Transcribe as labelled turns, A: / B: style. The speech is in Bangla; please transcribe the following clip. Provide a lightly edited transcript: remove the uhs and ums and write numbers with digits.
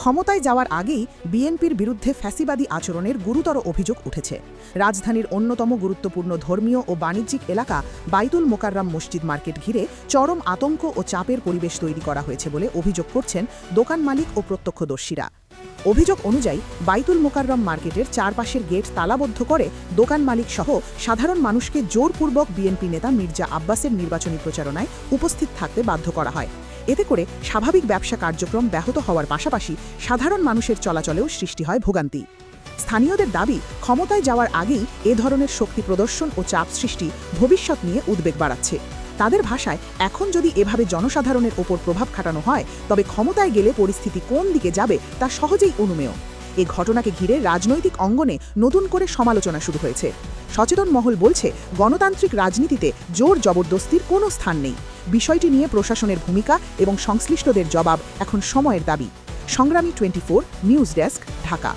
A: ক্ষমতায় যাওয়ার আগেই বিএনপির বিরুদ্ধে ফ্যাসিবাদী আচরণের গুরুতর অভিযোগ উঠেছে। রাজধানীর অন্যতম গুরুত্বপূর্ণ ধর্মীয় ও বাণিজ্যিক এলাকা বাইতুল মোকাররম মসজিদ মার্কেট ঘিরে চরম আতঙ্ক ও চাপের পরিবেশ তৈরি করা হয়েছে বলে অভিযোগ করছেন দোকান মালিক ও প্রত্যক্ষদর্শীরা। অভিযোগ অনুযায়ী বাইতুল মোকাররম মার্কেটের চারপাশের গেট তালাবদ্ধ করে দোকান মালিক সহ সাধারণ মানুষকে জোরপূর্বক বিএনপি নেতা মির্জা আব্বাসের নির্বাচনী প্রচারণায় উপস্থিত থাকতে বাধ্য করা হয়। এতে করে স্বাভাবিক ব্যবসা কার্যক্রম ব্যাহত হওয়ার পাশাপাশি সাধারণ মানুষের চলাচলেও সৃষ্টি হয় ভোগান্তি। স্থানীয়দের দাবি, ক্ষমতায় যাওয়ার আগেই এ ধরনের শক্তি প্রদর্শন ও চাপ সৃষ্টি ভবিষ্যৎ নিয়ে উদ্বেগ বাড়াচ্ছে। তাদের ভাষায়, এখন যদি এভাবে জনসাধারণের ওপর প্রভাব খাটানো হয় তবে ক্ষমতায় গেলে পরিস্থিতি কোন দিকে যাবে তা সহজেই অনুমেয়। এ ঘটনাকে ঘিরে রাজনৈতিক অঙ্গনে নতুন করে সমালোচনা শুরু হয়েছে। সচেতন মহল বলছে, গণতান্ত্রিক রাজনীতিতে জোর জবরদস্তির কোনো স্থান নেই। বিষয়টি নিয়ে প্রশাসনের ভূমিকা এবং সংশ্লিষ্টদের জবাব এখন সময়ের দাবি। সংগ্রামী 24 নিউজ ডেস্ক, ঢাকা।